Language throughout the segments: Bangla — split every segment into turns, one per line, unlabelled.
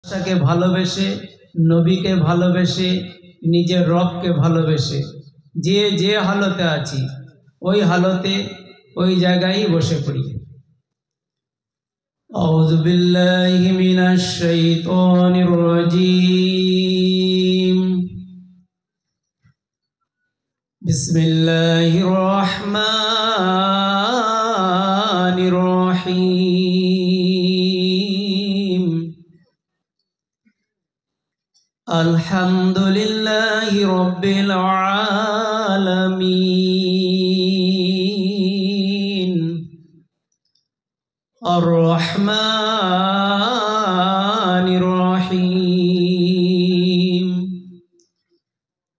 ভাষাকে ভালোবেসে, নবীকে ভালোবেসে, নিজের রবকে ভালোবেসে যে হালতে আছি ওই হালতে ওই জায়গায় বসে পড়ি। আউযু বিল্লাহি মিনাশ শাইতানির রাজীম। বিসমিল্লাহির রহমানির রহিম। আলহামদুলিল্লাহি রাব্বিল আলামিন। আর রহমানির রহিম।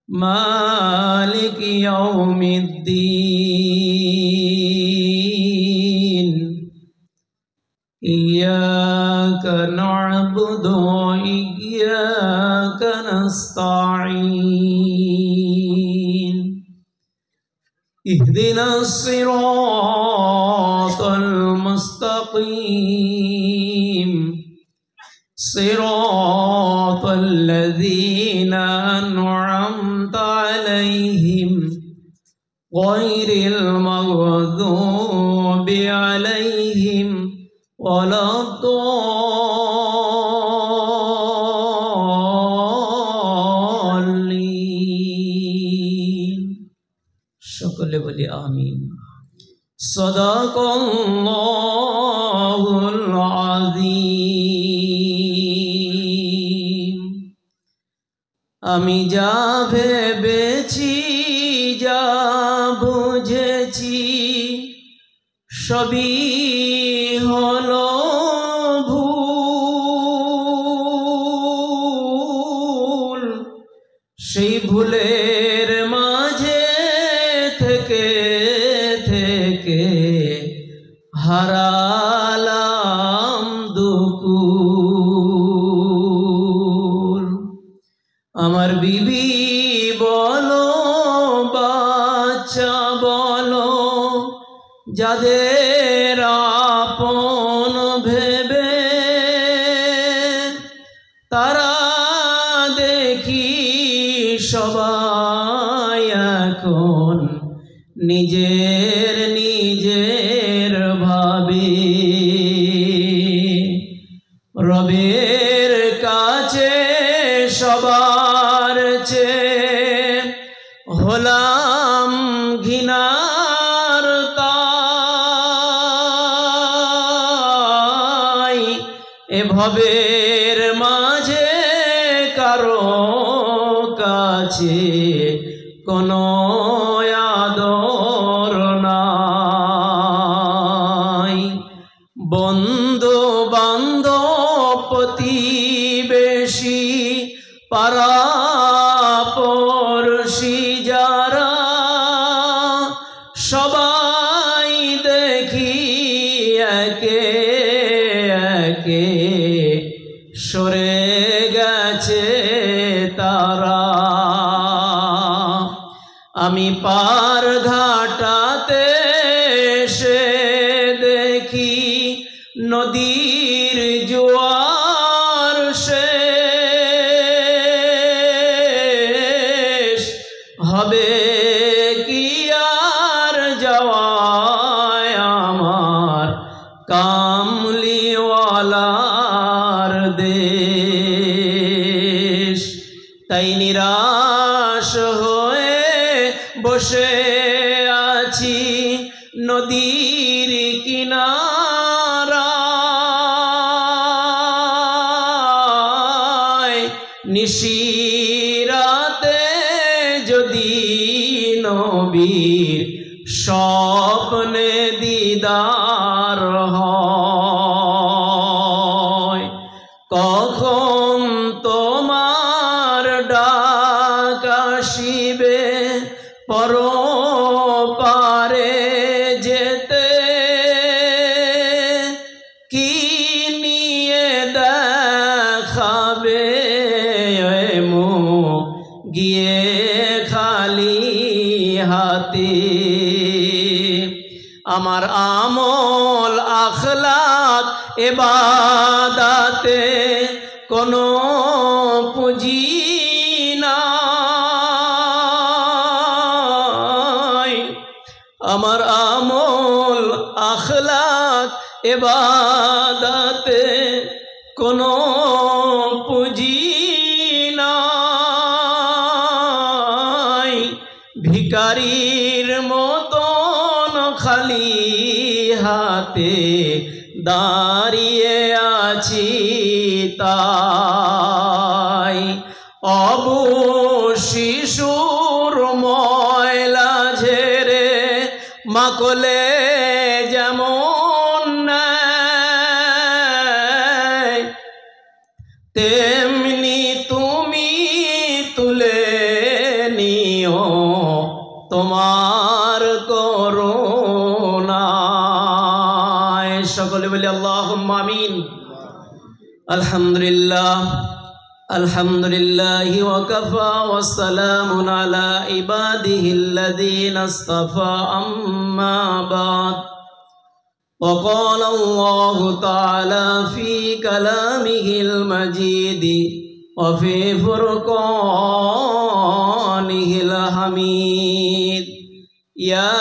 মালিক ইয়াউমিদ্দিন। ইয়াকা না'বুদু ওয়া ইয়াকা নাস্তাঈন। ইহদিনাস সিরাতাল মুস্তাকিম। সিরাতাল লাযীনা আন'আমতা আলাইহিম গায়রিল মাগযুবি আলাইহিম ওয়ালাদ-দাল্লিন। সকলে বলি আমিন। সাদাকাল্লাহুল আযীম। আমি যা ভেবেছি, যা বুঝেছি, সবই হলো ভুল। সেই ভুলের মাঝে থেকে থেকে হারালাম দুকুল। আমার বিবি বলো, বাচ্চা বলো, যাদের আপন ভেবে তারা দেখি সবাই এখন নিজের নিজের ভাবে। রবের কাছে সবার চেয়ে হলাম ঘৃণার তাই। এভাবের মাঝে কারো কাছে কোনো আদর নাই। বন্ধু বান্ধব প্রতিবেশী পাড়া পড়শি যারা সবাই দেখি একে একে সরে গেছে তারা। আমি পার ঘাটাতে এসে দেখি নদীর জোয়ার শেষ হবে কি আর যাওয়ায় আমার কামলিওয়ালার দেশ। তাই নিরাশ হয়ে বসে আছি নদীর কিনারায়। নিশিরাতে যদি নবীর স্বপ্নে দিদার হয়, কখন তোমার ডাক আসিবে পরপারে যেতে। কি নিয়ে দেখাবে মুখ গিয়ে খালি হাতে। আমার আমল আখলাক ইবাদতে কোনো পুঁজি নাই, আমার আমল আখলাক ইবাদতে কোনো পুঁজি নাই, ভিখারির মতন খালি হাতে দাঁড়িয়ে আছি তাই। অবু শিশুর ময়লা ঝেড়ে মাকলে যেমন নেয়, তেমনি তুমি তুলে নিও তোমার করুণায়। সকলে বলি আল্লাহুম্মা আমিন। আলহামদুলিল্লাহ আলহামদুলিল্লাহি ওয়া কাফা ওয়া সালামুন আলা ইবাদিহিল্লাযীনা ইসতাফা, আম্মা বাদ। وقال الله تعالى في كلامه المجيد وفي فرقانه الحميد، يا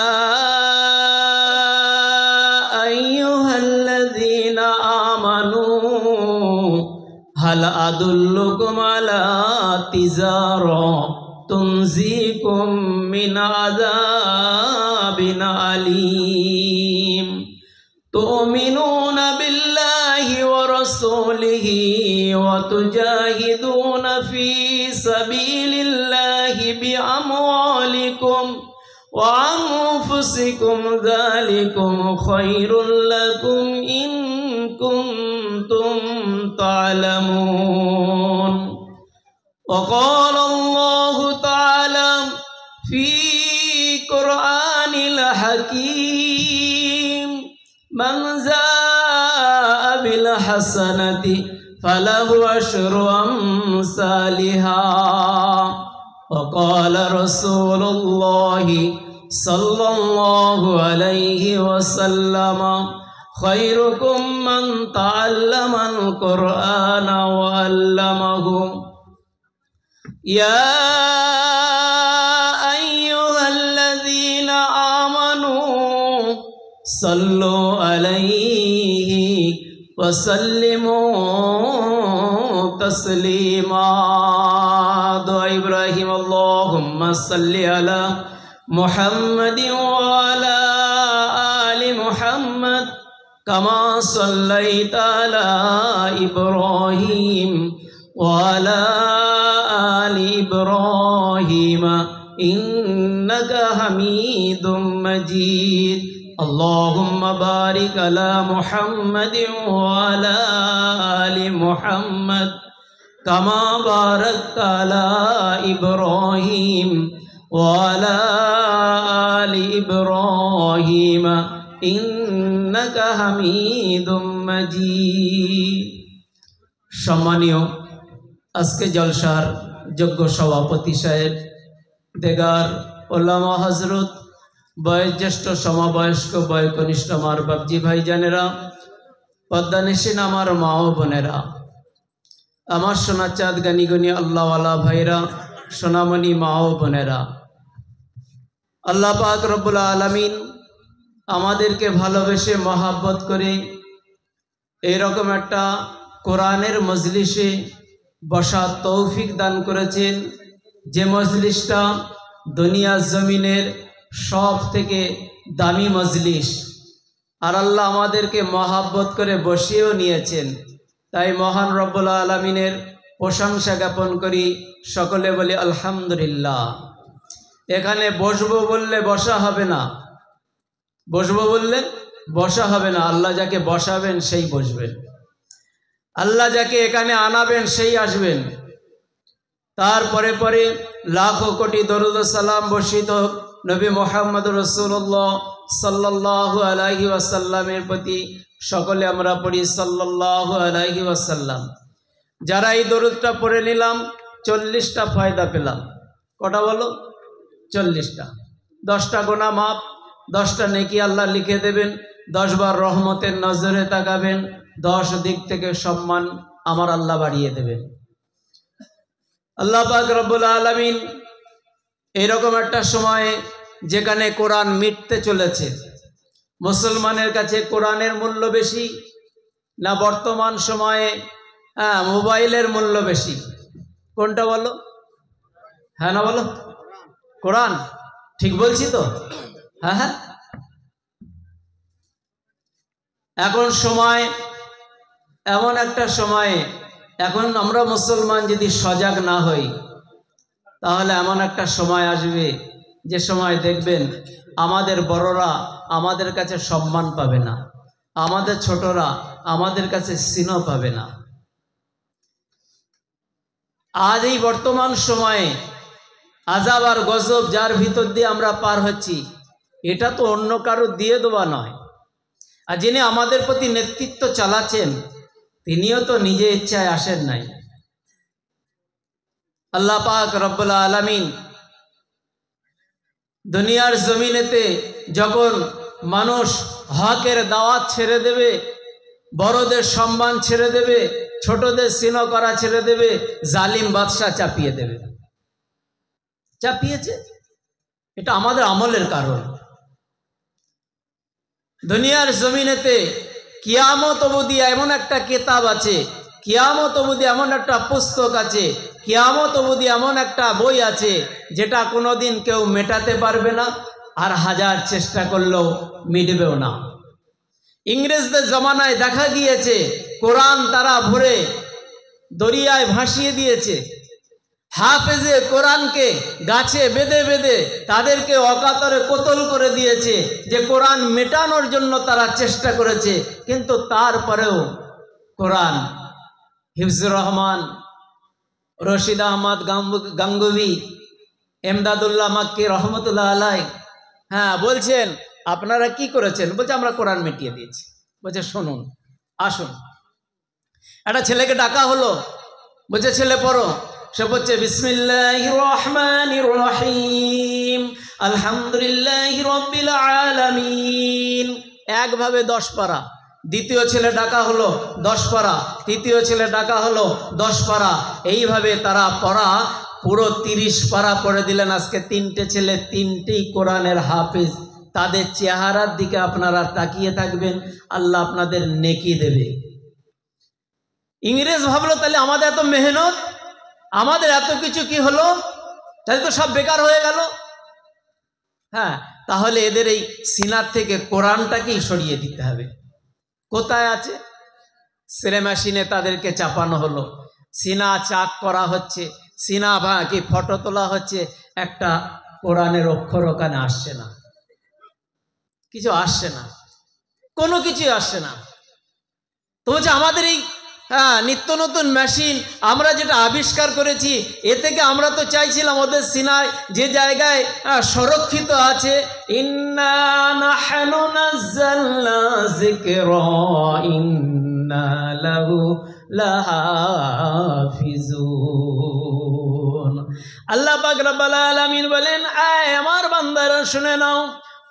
أيها الذين آمنوا هل أدلكم على تجارة تنجيكم من عذاب أليم، تؤمنون بالله ورسوله وتجاهدون في سبيل الله بأموالكم وأنفسكم، ذلكم خير لكم إن كنتم تعلمون. وقال الله تعالى في قرآن الحكيم، من جاء بالحسنة فله عشر أمثالها. وقال رسول الله صلى الله عليه وسلم، خيركم من تعلم القرآن وعلمه. يا أيها الذين آمنوا صلوا عليه وسلموا تسليما. دعاء إبراهيم، اللهم صل على محمد وعلى آل محمد كما صليت على إبراهيم وعلى آل إبراهيم إنك حميد مجيد. اللهم بارك على محمد وعلى آل محمد كما باركت على إبراهيم وعلى آل إبراهيم إنك حميد مجيد. সম্মানীয় আজকে জলসার যোগ্য সভাপতি সাহেব, দেগার ওলামা হজরত, বয়োজ্যেষ্ঠ সমবয়স্ক বয়কনিষ্ঠ আমার বাবজি ভাইজানেরা, পদ্মানিসীন আমার মা ও বোনেরা, আমার সোনা চাঁদ গানিগনি আল্লাহওয়ালা ভাইরা, সোনামণি মা ও বোনেরা, আল্লাহ পাক রব্বুল আলামিন আমাদেরকে ভালোবেসে মহাব্বত করে এইরকম একটা কোরআনের মজলিসে বসার তৌফিক দান করেছেন, যে মজলিসটা দুনিয়ার জমিনের সব থেকে দামি মজলিস। আর আল্লাহ আমাদেরকে মহাব্বত করে বসিয়েও নিয়েছেন, তাই মহান রব্বুল আলামিনের প্রশংসা জ্ঞাপন করি। সকলে বলি আলহামদুলিল্লাহ। এখানে বসবো বললে বসা হবে না, বসবো বললে বসা হবে না। আল্লাহ যাকে বসাবেন সেই বসবেন, আল্লাহ যাকে এখানে আনাবেন সেই আসবেন। তারপরে পরে লাখো কোটি দরুদ ও সালাম বর্ষিত নবী মুহাম্মদ রাসূলুল্লাহ সাল্লাল্লাহু আলাইহি ওয়াসাল্লামের প্রতি সকলে আমরা পড়ি সাল্লাল্লাহু আলাইহি ওয়াসাল্লাম। যারা এই দরুদটা পড়ে নিলাম 40টা ফায়দা পেলাম। কটা বলো? 40টা। 10টা গুনাহ মাফ, 10টা নেকি আল্লাহ লিখে দেবেন, 10 বার রহমতের নজরে তাকাবেন, 10 দিক থেকে সম্মান আমার আল্লাহ বাড়িয়ে দেবেন। আল্লাহ পাক রব্বুল আলামিন এরকম একটা সময় যেখানে কোরআন মিটতে চলেছে, মুসলমানের কাছে কোরআনের মূল্য বেশি না বর্তমান সময়ে মোবাইলের মূল্য বেশি? কোনটা বলো? হ্যাঁ না বলো? কোরআন। ঠিক বলছি তো? হ্যাঁ হ্যাঁ। এখন সময় এমন একটা সময়ে, এখন আমরা মুসলমান যদি সজাগ না হই তাহলে এমন একটা সময় আসবে যে সময় দেখবেন আমাদের বড়রা আমাদের কাছে সম্মান পাবে না, আমাদের ছোটরা আমাদের কাছে স্নেহ পাবে না। আজ এই বর্তমান সময়ে আযাব আর গজব যার ভিতর দিয়ে আমরা পার হচ্ছি, এটা তো অন্য কারো দিয়ে দেওয়া নয়। আর যিনি আমাদের প্রতি নেতৃত্ব চালাচ্ছেন তিনিও তো নিজে ইচ্ছায় আসেন নাই। আল্লাহ পাক রব্বুল আলামিন দুনিয়ার জমিনেতে যখন মানুষ হকের দাওয়াত ছেড়ে দেবে, বড়দের সম্মান ছেড়ে দেবে, ছোটদের স্নেহ করা ছেড়ে দেবে, জালিম বাদশা চাপিয়ে দেবে। চাপিয়েছে, এটা আমাদের আমলের কারণ। দুনিয়ার জমিনেতে কিয়ামত অবধি এমন একটা কিতাব আছে, কিয়ামত অবধি এমন একটা পুস্তক আছে, কিয়ামত অবধি এমন একটা বই আছে যেটা কোনোদিন কেউ মেটাতে পারবে না, আর হাজার চেষ্টা করলেও মিটবেও না। ইংরেজদের জমানায় দেখা গিয়েছে কোরআন তারা ভরে দরিয়ায় ভাসিয়ে দিয়েছে, হাফেজে কোরআনকে গাছে বেঁধে বেঁধে তাদেরকে অকাতরে কতল করে দিয়েছে, যে কোরআন মেটানোর জন্য তারা চেষ্টা করেছে, কিন্তু তারপরেও কোরআন হিফজুর রহমান, রশিদ আহমদ গাঙ্গুহি, এমদাদুল্লাহ মাক্কি রহমতুল্লাহ আলাই বলছেন আপনারা কি করেছেন? বলছে আমরা কোরআন মিটিয়ে দিয়েছি। বলছে শুনুন, আসুন। একটা ছেলেকে ডাকা হলো, বলছে ছেলে পড়ো। সে বলছে বিসমিল্লাহির রহমানির রহিম আলহামদুলিল্লাহি রাব্বিল আলামিন, একভাবে 10 পারা। দ্বিতীয় ছেলে ডাকা হলো 10 পারা, তৃতীয় ছেলে ডাকা হলো 10 পারা, এইভাবে তারা পড়া পুরো 30 পারা পড়ে দিলেন। আজকে 3টে ছেলে 3টেই কোরআনের হাফেজ। তাদের চেহারার দিকে আপনারা তাকিয়ে থাকবেন, আল্লাহ আপনাদের নেকি দেবে। ইংরেজ ভাবলো তাহলে আমাদের এত মেহনত, আমাদের এত কিছু কি হলো, তাহলে তো সব বেকার হয়ে গেল। তাহলে এদের এই সিনার থেকে কোরআনটাকেই সরিয়ে দিতে হবে। কোথায় আছে? সেরে মেশিনে তাদেরকে চাপানো হলো, সিনা চাক করা হচ্ছে, সিনা কি ফটো তোলা হচ্ছে, একটা কোরআনের অক্ষর ওখানে আসছে না, কিছু আসছে না, কোনো কিছুই আসছে না। তো হচ্ছে আমাদের এই নিত্য নতুন মেশিন আমরা যেটা আবিষ্কার করেছি, এ থেকে আমরা তো চাইছিলাম ওদের সিনায় যে জায়গায় সংরক্ষিত আছে, ইন্না নাহনু নাযালনা যিকরা ইন্না লাহু লাহাফিজুন। আল্লাহ পাক রব্বুল আলামিন বলেন, আমার বান্দারা শুনে নাও,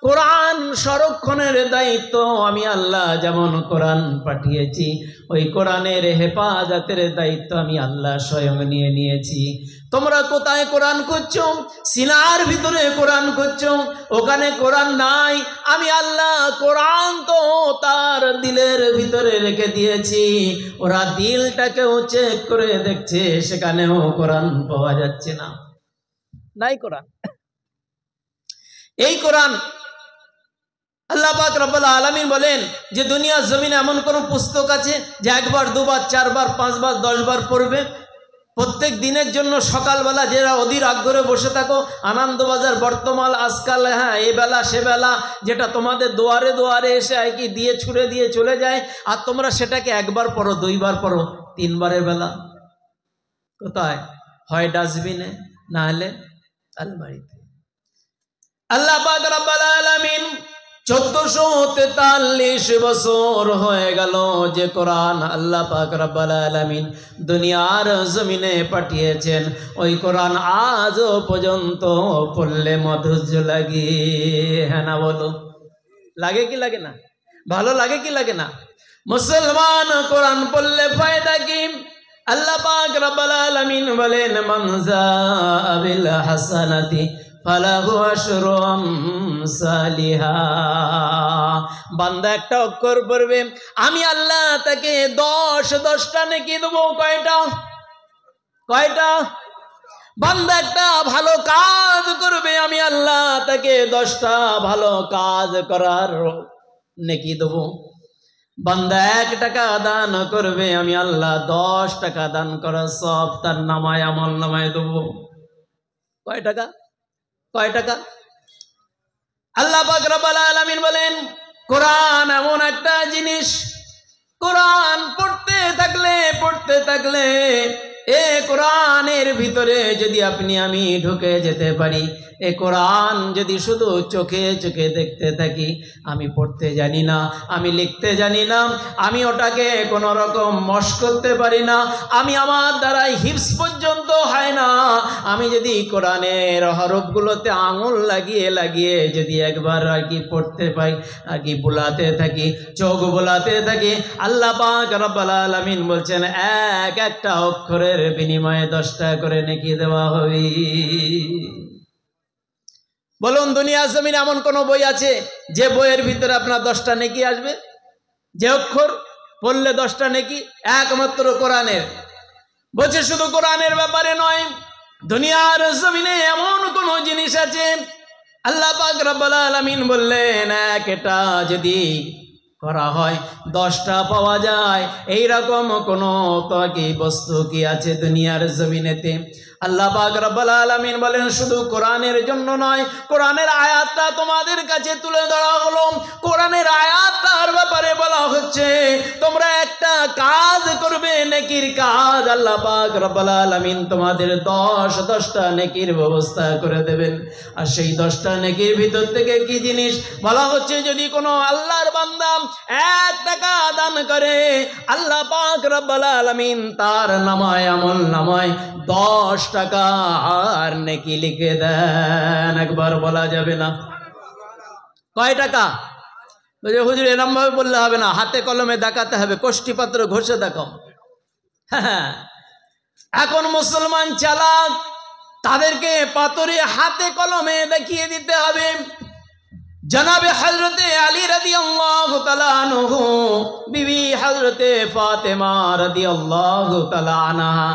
কোরআন সংরক্ষণের দায়িত্ব আমি আল্লাহ যেমন কোরআন পাঠিয়েছি, ওই কোরআনের হেফাজতের দায়িত্ব আমি আল্লাহ স্বয়ং নিয়ে নিয়েছি। তোমরা কোথায় কোরআন করছো? সিনার ভিতরে কোরআন করছো, ওখানে কোরআন নাই। আমি আল্লাহ কোরআন তো তার দিলের ভিতরে রেখে দিয়েছি, ওরা দিলটাকেও চেক করে দেখছে, সেখানেও কোরআন পাওয়া যাচ্ছে না, নাই কোরআন। এই কোরআন আল্লাহ পাক রব্বুল আলামিন বলেন যে দুনিয়ার জমিনে এমন কোন পুস্তক আছে যে 1 বার 2 বার 4 বার 5 বার 10 বার পড়বে? প্রত্যেক দিনের জন্য সকালবেলা যারা অধীর আগ্রহে বসে থাকো, আনন্দবাজার বর্তমান আজকাল এই বেলা সে বেলা, যেটা তোমাদের দুয়ারে দুয়ারে এসে কি দিয়ে ছুড়ে দিয়ে চলে যায়, আর তোমরা সেটাকে 1 বার পড়ো, 2 বার পড়ো, 3 বারের বেলা কোথায়? হয় ডাস্টবিনে, না হলে আলমারিতে। আল্লাহ পাক রব্বুল আলামিন 1443 বছর হয়ে গেল যে কোরআন আল্লাহ পাক রব্বুল আলামিন দুনিয়ার জমিনে পাঠিয়েছেন, ওই কোরআন আজও পর্যন্ত পড়লে মাধুর্য লাগে। হ্যাঁ না বলো? লাগে কি লাগে না? ভালো লাগে কি লাগে না? মুসলমান কোরআন পড়লে ফায়দা কি? আল্লাহ পাক রব্বুল আলামিন বলেন মান জাআ বিল হাসানাতি ফালাহু আশরু আমসালিহা। বান্দা একটা অক্ষর পড়বে, আমি আল্লাহ তাকে 10টা নেকি দেবো। কয়টা? বান্দা একটা ভালো কাজ করবে, আমি আল্লাহ তাকে 10টা ভালো কাজ করার নেকি দেবো। বান্দা 1 টাকা দান করবে, আমি আল্লাহ 10 টাকা দান করার সব তার নামায় আমল নামায় দেবো। কয় টাকা? আল্লাহ পাক রব্বুল আলামিন বলেন কোরআন এমন একটা জিনিস, কোরআন পড়তে থাকলে এ কোরআনের ভিতরে যদি আপনি আমি ঢুকে যেতে পারি, এ কোরআন যদি শুধু চোখে দেখতে থাকি, আমি পড়তে জানি না, আমি লিখতে জানি না, আমি ওটাকে কোনো রকম মশ করতে পারি না, আমি আমার দ্বারাই হিফজ পর্যন্ত হয় না, আমি যদি কোরআনের হরফগুলোতে আঙুল লাগিয়ে যদি একবার আর কি পড়তে পাই, আর কি বোলাতে থাকি, চোখ বোলাতে থাকি, আল্লাহ পাক রব্বুল আলামিন বলছেন একটা অক্ষরের বিনিময়ে 10টা করে নেকি দেওয়া হবে। বলুন দুনিয়া জমিনে এমন কোন বই আছে যে বইয়ের ভিতরে আপনার 10টা নেকি আসবে? যে অক্ষর পড়লে 10টা নেকি? একমাত্র কোরআনের। বলছে শুধু কোরআনের ব্যাপারে নয়, দুনিয়ার জমিনে এমন কোন জিনিস আছে আল্লাহ পাক রব্বুল আলামিন বললেন এটা যদি করা হয় 10টা পাওয়া যায়। এইরকম কোন কি বস্তু কি আছে দুনিয়ার জমিনেতে? আল্লাহ পাক রব্বুল আলামিন বলেন শুধু কোরআনের জন্য নয়, কোরআনের আয়াতটা তোমাদের কাছে তুলে ধরা হলো। কোরআনের আয়াতটার ব্যাপারে বলা হচ্ছে তোমরা একটা কাজ করবে, নেকির কাজ, আল্লাহ পাক রব্বুল আলামিন তোমাদের 10টা নেকির ব্যবস্থা করে দেবেন। আর সেই 10টা নেকির ভিতর থেকে কি জিনিস বলা হচ্ছে? যদি কোনো আল্লাহর বান্দা 1 টাকা দান করে, আল্লাহ পাক রব্বুল আলামিন তার নামায় আমল নামায় 10 টাকা আর নেকি লিখে দেন। একবার বলা যাবে না? কয় টাকা? হুজুর এরম ভাবে বললে হবে না, হাতে কলমে দেখাতে হবে, কোষ্ঠীপত্র ঘষে দেখাও। হ্যাঁ, এখন মুসলমান চালাক, তাদেরকে পাথরে হাতে কলমে দেখিয়ে দিতে হবে। জনাবে হযরতে আলী রাদিয়াল্লাহু তাআলা আনহু, বিবি হযরতে ফাতেমা রাদিয়াল্লাহু তাআলা আনহা,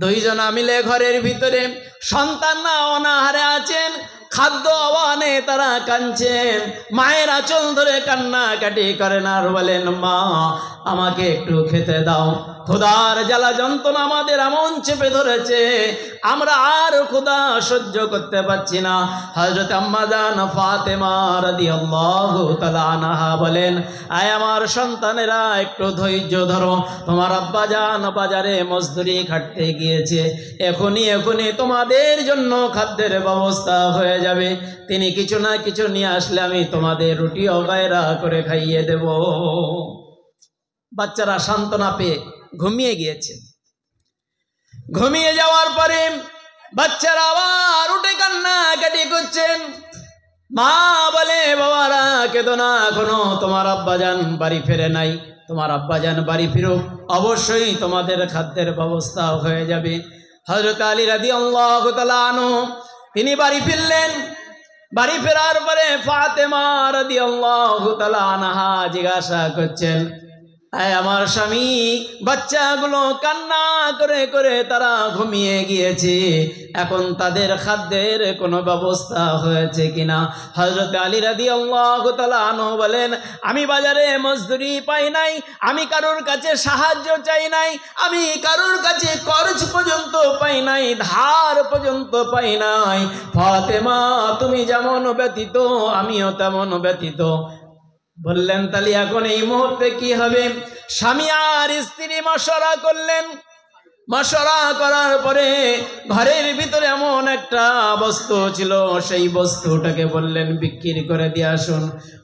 2 জনা মিলে ঘরের ভিতরে, সন্তান না অনাহারে আছেন, খাদ্য অভাবে তারা কাঁদছেন, মায়ের আঁচল ধরে কান্নাকাটি করেন আর বলেন মা আমাকে একটু খেতে দাও, ক্ষুধার জ্বালা যন্ত্রণা আমাদের এমন চেপে ধরেছে, আমরা আর ক্ষুধা সহ্য করতে পারছি না। হযরত আম্মা জান ফাতেমা রাদিয়াল্লাহু তাআলা আনহা বলেন আয় আমার সন্তানেরা একটু ধৈর্য ধরো, তোমার আব্বা জান বাজারে মজদুরি খাটতে গিয়েছে, এখনই তোমাদের জন্য খাদ্যের ব্যবস্থা হয়ে যাবে, তিনি কিছু না কিছু নিয়ে আসলে আমি তোমাদের রুটি অগায়রা করে খাইয়ে দেব। বাচ্চারা সান্ত্বনা পেয়ে ঘুমিয়ে গিয়েছে। ঘুমিয়ে যাওয়ার পরে বাচ্চারা আবার উঠে কান্নাকাটি করছেন। মা বলে বাবারা কেঁদো না, এখনো তোমার আব্বাজান বাড়ি ফেরে নাই, তোমার আব্বাজান বাড়ি ফিরুক, অবশ্যই তোমাদের খাদ্যের ব্যবস্থা হয়ে যাবে। হযরত আলী রাদিয়াল্লাহু তাআলা আনহু তিনি বাড়ি ফিরলেন। বাড়ি ফেরার পরে ফাতেমা রাদিয়াল্লাহু তাআলা আনহা জিজ্ঞাসা করছেন আমার স্বামী বাচ্চাগুলো কান্না করে করে তারা ঘুমিয়ে গিয়েছে, এখন তাদের খাদ্যের কোনো ব্যবস্থা হয়েছে কিনা? হযরত আলী রাদিয়াল্লাহু তাআলা আনহু বলেন আমি বাজারে মজদুরি পাই নাই, আমি কারোর কাছে সাহায্য চাই নাই, আমি কারোর কাছে কর্জ পর্যন্ত পাই নাই, ধার পর্যন্ত পাই নাই। ফাতেমা তুমি যেমন ব্যতীত আমিও তেমন ব্যতীত। বললেন তাহলে এখন এই মুহূর্তে কি হবে? স্বামী আর স্ত্রী মশওয়ারা করলেন। মশওয়ারা করার পরে ঘরের ভিতরে এমন একটা বস্তু ছিল, সেই বস্তুটাকে বললেন বিক্রি করে দিয়ে আসুন।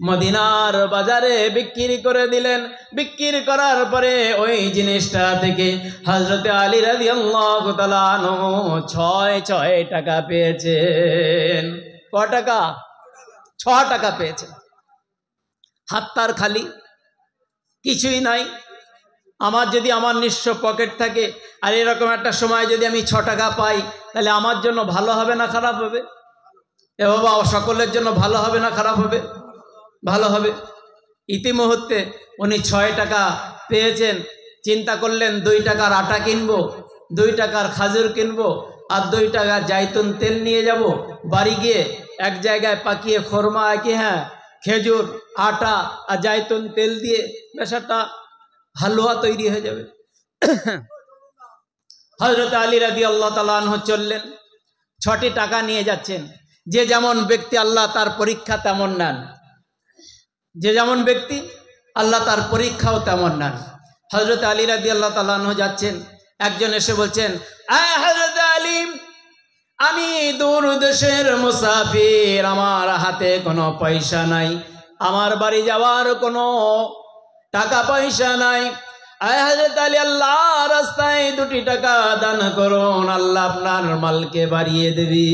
মদিনার বাজারে বিক্রি করে দিলেন। বিক্রি করার পরে ওই জিনিসটা থেকে হযরত আলী রাদিয়াল্লাহু তাআলা আনহু 6 টাকা পেয়েছেন। কত টাকা? 6 টাকা পেয়েছেন। হাত তার খালি। কিছুই নাই। আমার যদি আমার নিঃস্ব পকেট থাকে আর এরকম একটা সময় যদি আমি 6 টাকা পাই, তাহলে আমার জন্য ভালো হবে না খারাপ হবে? এ বাবা, সকলের জন্য ভালো হবে না খারাপ হবে? ভালো হবে। ইতিমধ্যে উনি 6 টাকা পেয়েছেন, চিন্তা করলেন 2 টাকার আটা কিনবো, 2 টাকার খাজুর কিনবো, আর 2 টাকার জাইতুন তেল নিয়ে যাব। বাড়ি গিয়ে এক জায়গায় পাকিয়ে খোরমা কি, হ্যাঁ, খেজুর, আটা আর জাইতুন তেল দিয়ে বেশ একটা হালুয়া তৈরি হয়ে যাবে। হযরত আলী রাদিয়াল্লাহু তাআলা আনহু চললেন, 6টি টাকা নিয়ে যাচ্ছেন। যে যেমন ব্যক্তি আল্লাহ তার পরীক্ষা তেমন নেন, যে যেমন ব্যক্তি আল্লাহ তার পরীক্ষাও তেমন নেন। হযরত আলী রাদিয়াল্লাহু তাআলা আনহু যাচ্ছেন, একজন এসে বলছেন, হযরত আলী, আমি দূর দেশের মুসাফির, আমার হাতে কোনো পয়সা নাই, আমার বাড়ি যাওয়ার কোনো টাকা পয়সা নাই। হযরত আলী, আল্লাহ রাস্তায় 2টি টাকা দান করুন, আল্লাহ আপনার মালকে বাড়িয়ে দেবে।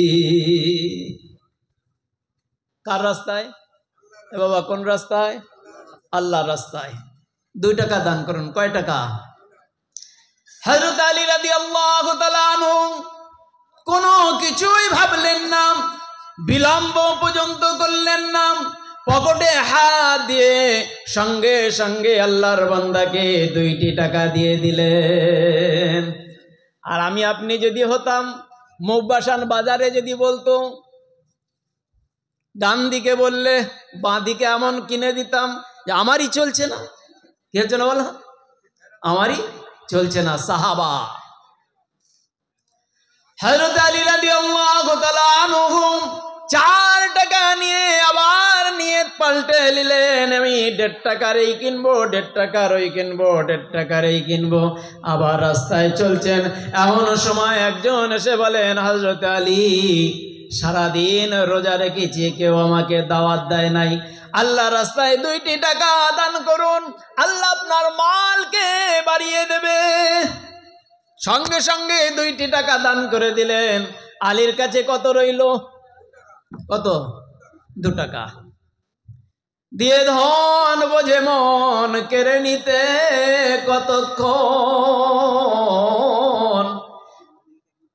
কার রাস্তায়? এ বাবা, কোন রাস্তায়? আল্লাহর রাস্তায় 2 টাকা দান করুন। কয় টাকা? হযরত আলী রাদিয়াল্লাহু তাআলা আনহু কোনো কিছুই ভাবলেন না, বিলম্ব পর্যন্ত করলেন না, পকেটে হাত দিয়ে সঙ্গে সঙ্গে আল্লাহর বান্দাকে 2টি টাকা দিয়ে দিলেন। আর আমি আপনি যদি হতাম, মৌবাসান বাজারে যদি বলতো, ডান দিকে বললে বাঁ দিকে এমন কিনে দিতাম যে আমারই চলছে না। কি হচ্ছে না বলো? আমারই চলছে না। সাহাবা হযরত আলী রাদিয়াল্লাহু তাআলা আনহু 4 টাকা নিয়ে আবার নিয়ত পাল্টে নিলেন, আমি 1.5 টাকার এই কিনবো, 1.5 টাকার ওই কিনবো, 1.5 টাকার এই কিনবো। আবার রাস্তায় চলছেন, এমন সময় একজন এসে বলেন, হযরত আলী, সারাদিন রোজা রেখেছি, কেউ আমাকে দাওয়াত দেয় নাই, আল্লাহ রাস্তায় 2টি টাকা দান করুন, আল্লাহ আপনার মালকে বাড়িয়ে দেবে। সঙ্গে সঙ্গে 2টি টাকা দান করে দিলেন। আলীর কাছে কত রইল? কত? 2 টাকা। দিয়ে ধন বোঝে মন কেড়ে নিতে কতক্ষণ।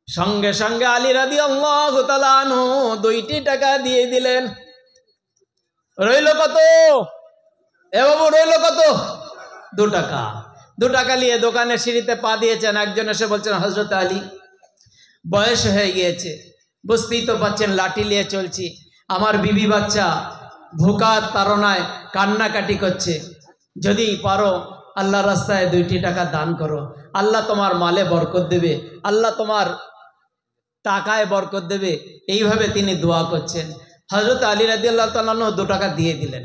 সঙ্গে সঙ্গে আলী রাদিয়াল্লাহু তাআলা আনহু 2টি টাকা দিয়ে দিলেন। রইল কত? এ বাবু, রইল কত? 2 টাকা। 2 টাকা নিয়ে দোকানের সিঁড়িতে পা দিয়েছেন, একজন এসে বলছেন, হযরত আলী, বয়স হয়ে গিয়েছে, বুঝতেই তো পাচ্ছেন, লাঠি নিয়ে চলছি, আমার বিবি বাচ্চা ভোকার তাড়নায় কান্নাকাটি করছে, যদি পারো আল্লাহ রাস্তায় 2টি টাকা দান করো, আল্লাহ তোমার মালে বরকত দেবে, আল্লাহ তোমার টাকায় বরকত দেবে। এইভাবে তিনি দোয়া করছেন। হযরত আলী রাদিয়াল্লাহু তাআলা আনহু 2 টাকা দিয়ে দিলেন।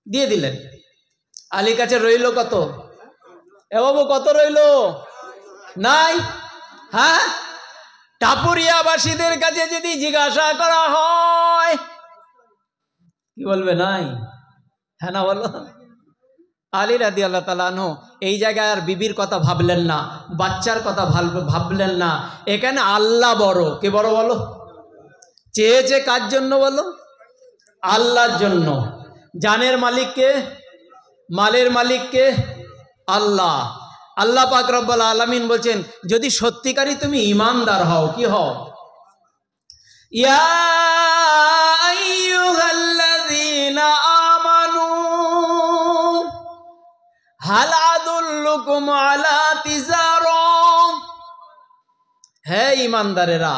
দিয়ে দিলেন। আলীর কাছে রইল কত? এ বাবু, কত রইল? নাই। হ্যাঁ, টাপুরিয়াবাসীদের কাছে যদি জিজ্ঞাসা করা হয়, কি বলবে? নাই। হ্যাঁ না বলো? আলী রাদিয়াল্লাহু তাআলা আনহু এই জায়গায় আর বিবির কথা ভাবলেন না, বাচ্চার কথা ভাবলেন না, এখানে আল্লাহ বড়। কে বড় বলো? চেয়েছে কার জন্য বলো? আল্লাহর জন্য। জানের মালিককে, মালের মালিককে আল্লাহ। আল্লাহ পাক রব্বুল আলামিন বলছেন, যদি সত্যিকারই তুমি ঈমানদার হও, কি হও? ইয়া আইয়ুহাল্লাযীনা আমানু হাল আদুল্লুকুম আলা তিজারা, হে ঈমানদারেরা,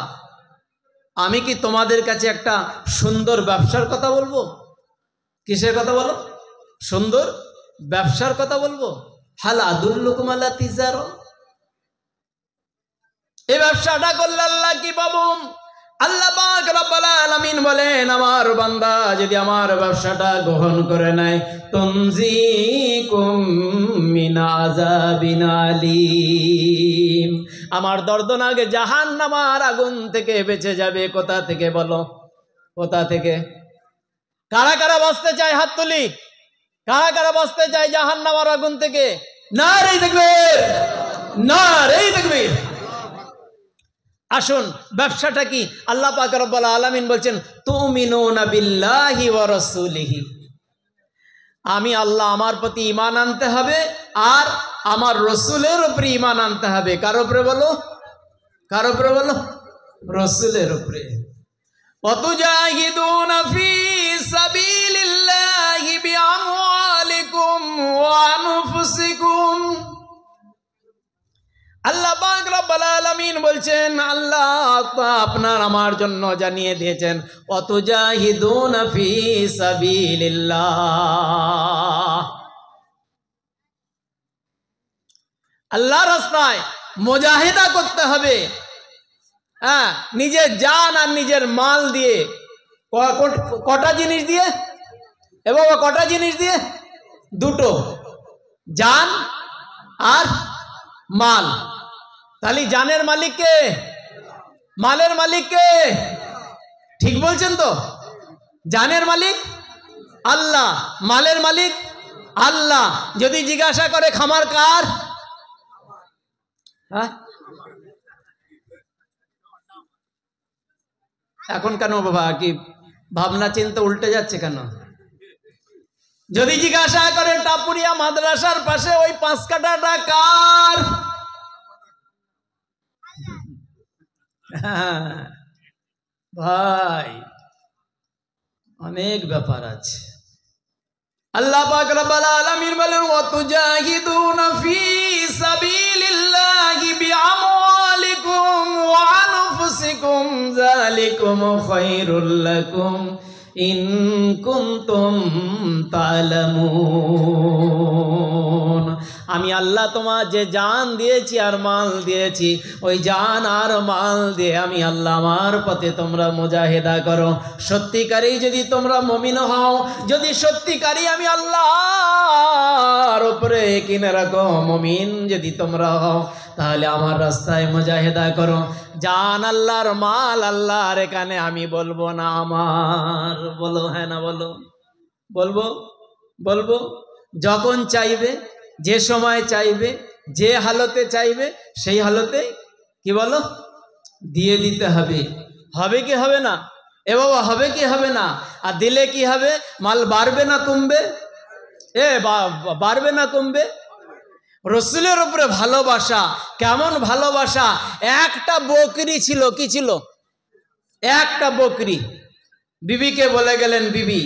আমি কি তোমাদের কাছে একটা সুন্দর ব্যবসার কথা বলবো? কিসের কথা বলো? সুন্দর ব্যবসার কথা বলবো। হাল আদুল্লুকুম আলা তিজারা, এই ব্যবসাটা করলে আল্লাহ কি পাবো? আল্লাহ পাক রব্বুল আলামিন বলেন, আমার বান্দা যদি আমার ব্যবসাটা গ্রহণ করে নেয়, তুনজিকুম মিন আযাবিন আলীম, আমার দর্দনাক জাহান্নামের আগুন থেকে বেঁচে যাবে। কোথা থেকে বলো? কোথা থেকে? কারা কারা বাঁচতে চায়? হাত তুলি। কারা কারা বাঁচতে চায় জাহান্নামের আগুন থেকে? নারে তাকবীর, নারে তাকবীর। আসুন, ব্যবসাটা কি? আল্লাহ পাক রব্বুল আলামিন বলছেন, তুমিনুনা বিল্লাহি ওয়া রাসূলিহি, আমি আল্লাহ আমার প্রতি ঈমান আনতে হবে আর আমার রসুলের উপরে ঈমান আনতে হবে। কার উপরে বলো? কার উপরে বলো? রসুলের উপরে। ওয়াতুজাহিদুনা ফি সাবিলিল্লাহি বিআমওয়ালিকুম ওয়া আনফুসিকুম। আল্লাহ পাক রব্বুল আলামিন বলছেন, আল্লাহ আপনার আমার জন্য জানিয়ে দিয়েছেন ওয়াতুজাহিদুনা ফি সাবিলিল্লাহ, আল্লাহর রাস্তায় মুজাহিদা করতে হবে। হ্যাঁ, নিজের জান আর নিজের মাল দিয়ে। কটা জিনিস দিয়ে? এবং কটা জিনিস দিয়ে? দুটো, জান আর মাল। তাহলে জানের মালিক কে? মালের মালিক কে? ঠিক বলছেন তো? জানের মালিক আল্লাহ, মালের মালিক আল্লাহ। যদি জিজ্ঞাসা করে খামার কার? হ্যাঁ, এখন কেন বাবা, কি ভাবনা চিন্তা উল্টে যাচ্ছে কেন? যদি জিজ্ঞাসা করে টাপুরিয়া মাদ্রাসার পাশে ওই 5 কাঠাটা কার? ভাই, অনেক ব্যাপার আছে। আল্লাহ পাক রব্বুল আলামিন বলেন ওয়াতুজাহিদুনা ফি সাবিলিল্লাহি বিআমওয়ালিকুম ওয়া আনফুসিকুম যালিকুম খায়রুল লাকুম ইন কুনতুম তা'লামুন। আমি আল্লাহ তোমার যে জান দিয়েছি আর মাল দিয়েছি, ওই জান আর মাল দিয়ে আমি আল্লাহ আমার পথে তোমরা মুজাহিদা করো। সত্যিকারই যদি তোমরা মুমিন হও, যদি সত্যিকারই আমি আল্লাহর উপরে কিনে রাখো মুমিন যদি তোমরা হও, তাহলে আমার রাস্তায় মুজাহিদা করো। জান আল্লাহর, মাল আল্লাহর, এখানে আমি বলবো না আমার। বলো হ্যাঁ না বলো? বলবো, বলবো। যখন চাইবে, যে সময় চাইবে, যে হালতে চাইবে, সেই হালতে কি বলো দিয়ে দিতে হবে। হবে কি হবে না? এ বাবা, হবে কি হবে না? আর দিলে কি হবে? মাল বাড়বে না কমবে? বাড়বে না কমবে? রসুলের উপরে ভালোবাসা, কেমন ভালোবাসা! একটা বকরি ছিল, কি ছিল? একটা বকরি। বিবিকে বলে গেলেন, বিবি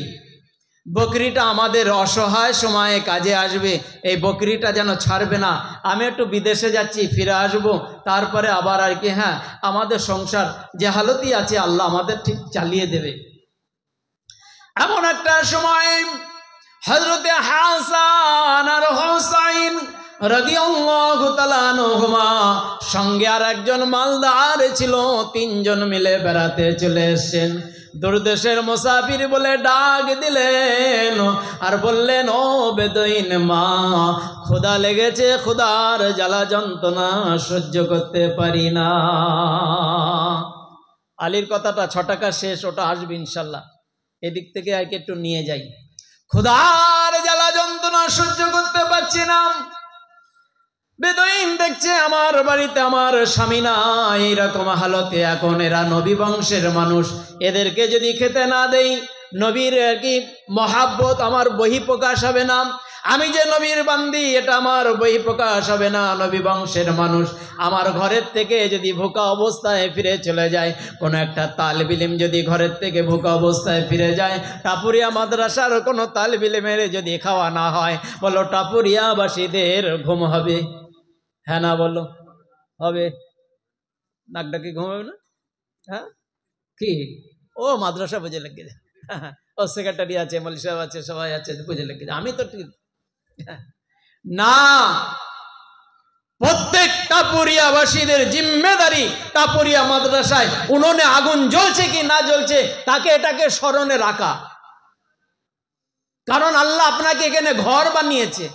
বকরিটা আমাদের অসহায় সময়ে কাজে আসবে, এই বকরিটা যেন ছাড়বে না। আমি একটু বিদেশে যাচ্ছি, ফিরে আসবো, তারপরে আবার আর কি, হ্যাঁ, আমাদের সংসার যে হালতই আছে আল্লাহ আমাদের ঠিক চালিয়ে দেবে। এমন একটা সময় হযরতে হাসান আর হুসাইন রাদিয়াল্লাহু তাআলা আনহুমা সঙ্গে আর একজন মালদার ছিল, 3 জন মিলে বেড়াতে চলে এসেছেন। দূরদেশের মুসাফির বলে ডাক দিলেন আর বললেন, ও বেদুইন মা, ক্ষুধা লেগেছে, ক্ষুধার জ্বালা যন্ত্রণা সহ্য করতে পারি না। আলীর কথাটা 6 টাকা শেষ, ওটা আসবে ইনশাল্লাহ। এদিক থেকে আর একটু নিয়ে যাই। ক্ষুধার জ্বালা যন্ত্রণা সহ্য করতে পারছি না। বেদুইন দেখছে আমার বাড়িতে আমার স্বামী নাই, এইরকম হালতে। এখন এরা নবী বংশের মানুষ, এদেরকে যদি খেতে না দেই, নবীর কি মহাব্বত আমার বহিঃপ্রকাশ হবে না? আমি যে নবীর বান্দি, এটা আমার বহিঃপ্রকাশ হবে না? নবী বংশের মানুষ আমার ঘরের থেকে যদি ভোকা অবস্থায় ফিরে চলে যায়, কোনো একটা তালিব ইলম যদি ঘরের থেকে ভোকা অবস্থায় ফিরে যায়, টাপুরিয়া মাদ্রাসার কোনো তালিব ইলমের যদি খাওয়া না হয়, বলো টাপুরিয়াবাসীদের ঘুম হবে? হ্যাঁ না বলো? হবে? নাক ডাকি ঘুম হবে না? হ্যাঁ, কি ও মাদ্রাসা বুঝে লেগে যায়, ও সেক্রেটারি আছে, মৌলভী সাহেব আছে, সবাই আছে, বুঝে লেগে যায়, আমি তো ঠিক না। প্রত্যেক টাপুরিয়াবাসীদের জিম্মেদারি, টাপুরিয়া মাদ্রাসায় উনুনে আগুন জ্বলছে কি না জ্বলছে, তাকে এটাকে স্মরণে রাখা। কারণ আল্লাহ আপনাকে এখানে ঘর বানিয়েছে।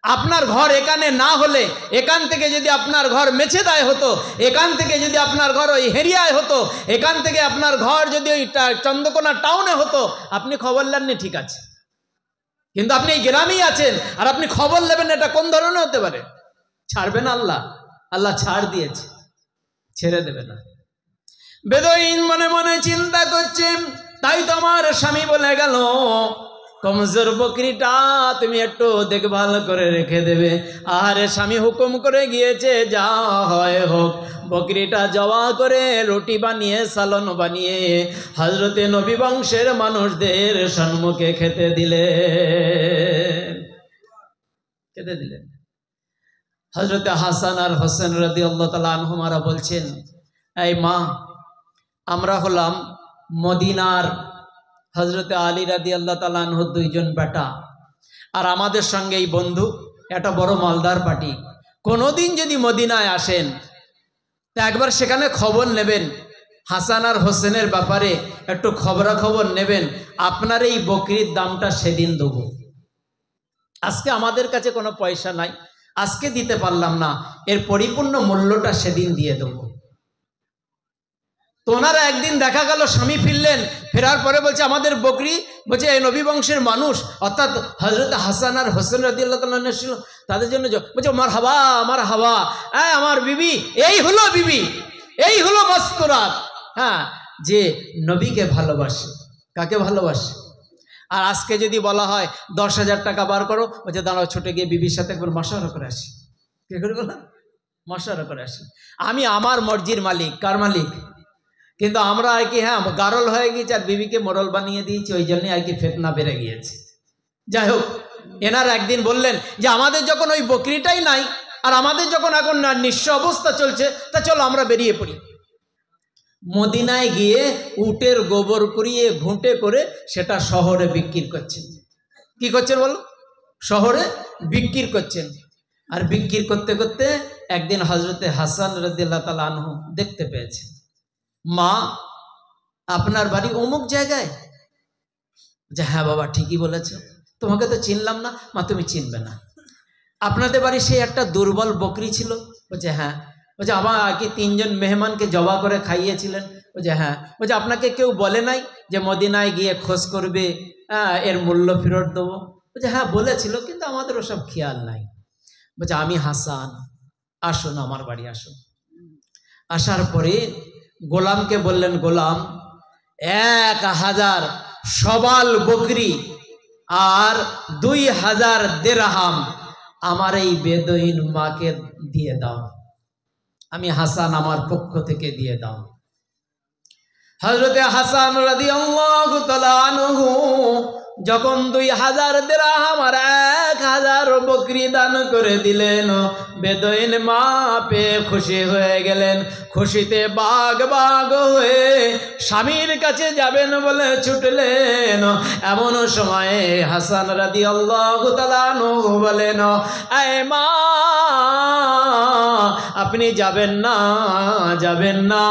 আপনার ঘর এখানে না হলে, এখান থেকে যদি আপনার ঘর মেছেদায় হতো, এখান থেকে যদি আপনার ঘর ওই হেরিয়ায় হতো, এখান থেকে আপনার ঘর যদি ওই চন্দ্রকোনা টাউনে হতো, আপনি খবর নেননি, ঠিক আছে, কিন্তু আপনি এই গ্রামেই আছেন আর আপনি খবর নেবেন, এটা কোন ধরনের হতে পারে? ছাড়বে না আল্লাহ? আল্লাহ ছাড় দিয়েছে, ছেড়ে দেবে না। বেদুইন মনে মনে চিন্তা করছে, তাই তো আমার স্বামী বলে গেল, কমজোর বকরিটা তুমি একটু দেখভাল করে রেখে দেবে। আর স্বামী হুকুম করে গিয়েছে, যা হয় হোক। বকরিটা জবা করে রুটি বানিয়ে সালন বানিয়ে হযরতে নবী বংশের মানুষদের সম্মুখে খেতে দিলেন। হযরতে হাসান আর হোসেন রাদিয়াল্লাহু তাআলা আনহুমারা বলছেন, এই মা, আমরা হলাম মদিনার হযরতে আলী রাদিয়াল্লাহু তাআলা আনহুর দুইজন বেটা, আর আমাদের সঙ্গে এই বন্ধু একটা বড় মালদার পার্টি। কোনোদিন যদি মদিনায় আসেন তা একবার সেখানে খবর নেবেন, হাসান আর হোসেনের ব্যাপারে একটু খবরাখবর নেবেন। আপনার এই বকরির দামটা সেদিন দেবো। আজকে আমাদের কাছে কোনো পয়সা নাই, আজকে দিতে পারলাম না, এর পরিপূর্ণ মূল্যটা সেদিন দিয়ে দেবো। তো ওনারা একদিন দেখা গেল স্বামী ফিরলেন, ফেরার পরে বলছে আমাদের বকরি, বলছে এই নবী বংশের মানুষ অর্থাৎ হযরত হাসান আর হোসেন রাদিয়াল্লাহু তাআলা ছিল, তাদের জন্য বলছে আমার হাওয়া আমার বিবি, এই হলো বিবি, এই হলো মস্তরাত। হ্যাঁ, যে নবীকে ভালোবাসে। কাকে ভালোবাসে? আর আজকে যদি বলা হয় 10,000 টাকা বার করো, বলছে দাঁড়াও, ছুটে গিয়ে বিবির সাথে একবার মশওয়ারা করে আসি। কে করে বললাম? মশওয়ারা করে আসি। আমি আমার মর্জির মালিক। কার মালিক? কিন্তু আমরা আর কি, হ্যাঁ, গারল হয়ে গিয়েছে আর বিবিকে মোরল বানিয়ে দিয়েছি, ওই জন্যই আর কি ফিতনা বেড়ে গিয়েছে। যাই হোক, এনারা একদিন বললেন যে আমাদের যখন ওই বকরিটাই নাই আর আমাদের যখন এখন নিঃস্ব অবস্থা চলছে, তা চলো আমরা বেরিয়ে পড়ি। মদিনায় গিয়ে উটের গোবর কুড়িয়ে ঘুঁটে করে সেটা শহরে বিক্রি করছেন। কি করছেন বলো? শহরে বিক্রি করছেন। আর বিক্রি করতে করতে একদিন হযরতে হাসান রাদিয়াল্লাহু তাআলা আনহু দেখতে পেয়েছেন, মা, আপনার বাড়ি অমুক জায়গায়। যে হ্যাঁ বাবা, ঠিকই বলেছ, তোমাকে তো চিনলাম না। মা, তুমি চিনবে না, আপনাদের বাড়ি সেই একটা দুর্বল বকরি ছিল। বলছে হ্যাঁ। বলছে আমার কি 3 জন মেহমানকে জবা করে খাইয়েছিলেন? বলছে হ্যাঁ। বলছে আপনাকে কেউ বলে নাই যে মদিনায় গিয়ে খোঁজ করবে, এর মূল্য ফেরত দেবো? বলছে হ্যাঁ বলেছিল, কিন্তু আমাদের ওসব খেয়াল নাই। বলছে আমি হাসান, আসুন আমার বাড়ি আসুন। আসার পরে গোলামকে বললেন, গোলাম, 1000 সবাল বকরি আর 2000 দিরহাম আমার এই বেদুইন মাকে দিয়ে দাও। আমি হাসান আমার পক্ষ থেকে দিয়ে দাও। হযরতে হাসান রাদিয়াল্লাহু তাআলা আনহু যখন 2000 দিরহাম আর 1000 বকরি দান করে দিলেন, বেদুইন মা পেয়ে খুশি হয়ে গেলেন। খুশিতে বাগ বাগ হয়ে স্বামীর কাছে যাবেন বলে ছুটলেন। এমন সময়ে হাসান রাদিয়াল্লাহু তাআলা আনহু বলেন, এ মা, আপনি যাবেন না, যাবেন না,